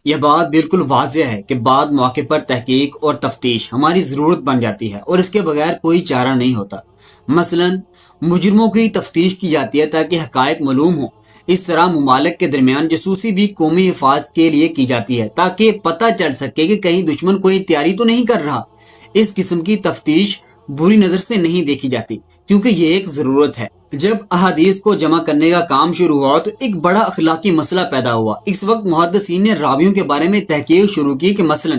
یہ بات بالکل واضح ہے کہ بعض مواقع پر تحقیق اور تفتیش ہماری ضرورت بن جاتی ہے اور اس کے بغیر کوئی چارہ نہیں ہوتا۔ مثلا مجرموں کی تفتیش کی جاتی ہے تاکہ حقائق معلوم ہوں۔ اس طرح ممالک کے درمیان جاسوسی بھی قومی حفاظت کے لیے کی جاتی ہے تاکہ پتہ چل سکے کہ کہیں دشمن کوئی تیاری تو نہیں کر رہا۔ اس قسم کی تفتیش بری نظر سے نہیں دیکھی جاتی کیونکہ یہ ایک ضرورت ہے۔ جب احادیث کو جمع کرنے کا کام شروع ہوا تو ایک بڑا اخلاقی مسئلہ پیدا ہوا۔ اس وقت محدثین نے راویوں کے بارے میں تحقیق شروع کی کہ مثلا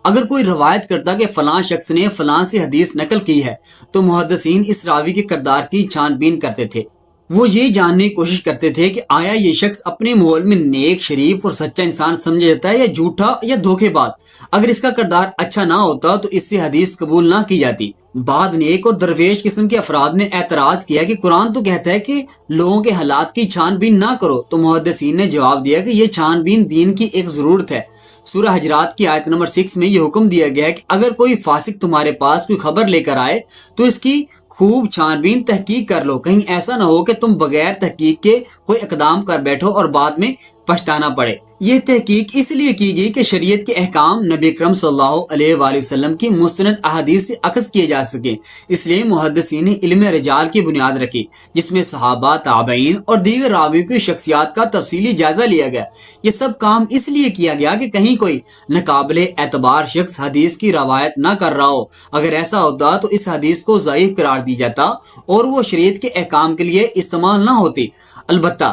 اگر کوئی روایت کرتا کہ فلاں شخص نے فلاں سے حدیث نقل کی ہے تو محدثین اس راوی کے کردار کی چھان بین کرتے تھے۔ وہ یہ جاننے کی کوشش کرتے تھے کہ آیا یہ شخص اپنے ماحول میں نیک، شریف اور سچا انسان سمجھا جاتا ہے یا جھوٹا یا دھوکے باز۔ اگر اس کا کردار اچھا نہ ہوتا تو اس سے حدیث قبول نہ کی جاتی۔ بعد نیک اور درویش قسم کے افراد نے اعتراض کیا کہ قرآن تو کہتا ہے کہ لوگوں کے حالات کی چھان بین نہ کرو، تو محدثین نے جواب دیا کہ یہ چھان بین دین کی ایک ضرورت ہے۔ سورہ حجرات کی آیت نمبر 6 میں یہ حکم دیا گیا ہے کہ اگر کوئی فاسق تمہارے پاس کوئی خبر لے کر آئے تو اس کی خوب چھان بین تحقیق کر لو، کہیں ایسا نہ ہو کہ تم بغیر تحقیق کے کوئی اقدام کر بیٹھو اور بعد میں پچھتانا پڑے۔ یہ تحقیق اس لیے کی گئی کہ شریعت کے احکام نبی اکرم صلی اللہ علیہ وآلہ وسلم کی مستند احادیث سے اخذ کیے جا سکیں۔ اس لیے محدثین نے علم رجال کی بنیاد رکھی جس میں صحابہ، تابعین اور دیگر راویوں کی شخصیات کا تفصیلی جائزہ لیا گیا۔ یہ سب کام اس لیے کیا گیا کہ کہیں کوئی ناقابل اعتبار شخص حدیث کی روایت نہ کر رہا ہو۔ اگر ایسا ہوتا تو اس حدیث کو ضعیف قرار دی جاتا اور وہ شریعت کے احکام کے لیے استعمال نہ ہوتی۔ البتہ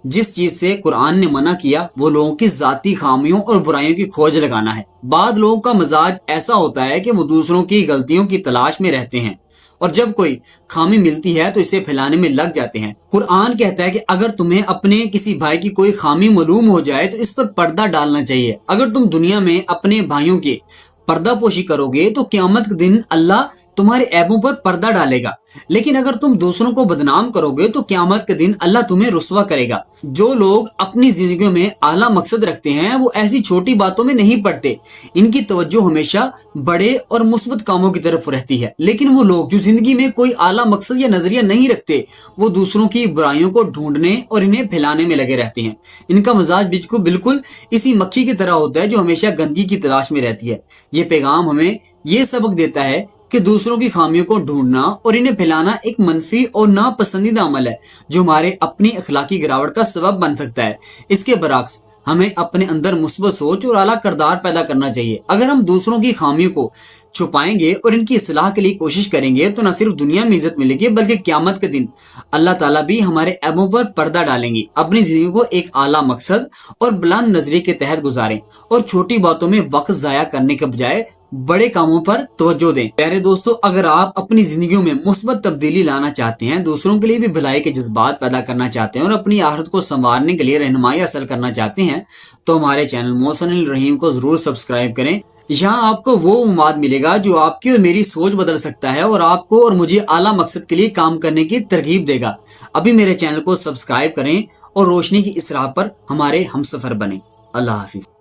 جس چیز سے قرآن نے منع کیا وہ لوگوں کی ذاتی خامیوں اور برائیوں کی کھوج لگانا ہے۔ بعض لوگوں کا مزاج ایسا ہوتا ہے کہ وہ دوسروں کی غلطیوں کی تلاش میں رہتے ہیں اور جب کوئی خامی ملتی ہے تو اسے پھیلانے میں لگ جاتے ہیں۔ قرآن کہتا ہے کہ اگر تمہیں اپنے کسی بھائی کی کوئی خامی معلوم ہو جائے تو اس پر پردہ ڈالنا چاہیے۔ اگر تم دنیا میں اپنے بھائیوں کی پردہ پوشی کرو گے تو قیامت کے دن اللہ تمہارے عیبوں پر پردہ ڈالے گا، لیکن اگر تم دوسروں کو بدنام کرو گے تو قیامت کے دن اللہ تمہیں رسوا کرے گا۔ جو لوگ اپنی زندگیوں میں اعلیٰ مقصد رکھتے ہیں وہ ایسی چھوٹی باتوں میں نہیں پڑتے، ان کی توجہ ہمیشہ بڑے اور مثبت کاموں کی طرف رہتی ہے۔ لیکن وہ لوگ جو زندگی میں کوئی اعلیٰ مقصد یا نظریہ نہیں رکھتے وہ دوسروں کی برائیوں کو ڈھونڈنے اور انہیں پھیلانے میں لگے رہتے ہیں۔ ان کا مزاج بالکل اسی مکھی کی طرح ہوتا ہے جو ہمیشہ گندگی کی تلاش میں رہتی ہے۔ یہ پیغام ہمیں یہ سبق دیتا ہے کہ دوسروں کی خامیوں کو ڈھونڈنا اور انہیں پھیلانا ایک منفی اور ناپسندیدہ عمل ہے جو ہمارے اپنی اخلاقی گراوٹ کا سبب بن سکتا ہے۔ اس کے برعکس ہمیں اپنے اندر مثبت سوچ اور اعلیٰ کردار پیدا کرنا چاہیے۔ اگر ہم دوسروں کی خامیوں کو چھپائیں گے اور ان کی اصلاح کے لیے کوشش کریں گے تو نہ صرف دنیا میں عزت ملے گی بلکہ قیامت کے دن اللہ تعالیٰ بھی ہمارے عیبوں پر پردہ ڈالیں گی۔ اپنی زندگی کو ایک اعلیٰ مقصد اور بلند نظریے کے تحت گزاریں اور چھوٹی باتوں میں وقت ضائع کرنے کے بجائے بڑے کاموں پر توجہ دیں۔ پیارے دوستو، اگر آپ اپنی زندگیوں میں مثبت تبدیلی لانا چاہتے ہیں، دوسروں کے لیے بھی بھلائی کے جذبات پیدا کرنا چاہتے ہیں اور اپنی آخرت کو سنوارنے کے لیے رہنمائی حاصل کرنا چاہتے ہیں تو ہمارے چینل محسن الرحیم کو ضرور سبسکرائب کریں۔ یہاں آپ کو وہ مواد ملے گا جو آپ کی اور میری سوچ بدل سکتا ہے اور آپ کو اور مجھے اعلیٰ مقصد کے لیے کام کرنے کی ترغیب دے گا۔ ابھی میرے چینل کو سبسکرائب کریں اور روشنی کی اس راہ پر ہمارے ہمسفر بنیں۔ اللہ حافظ۔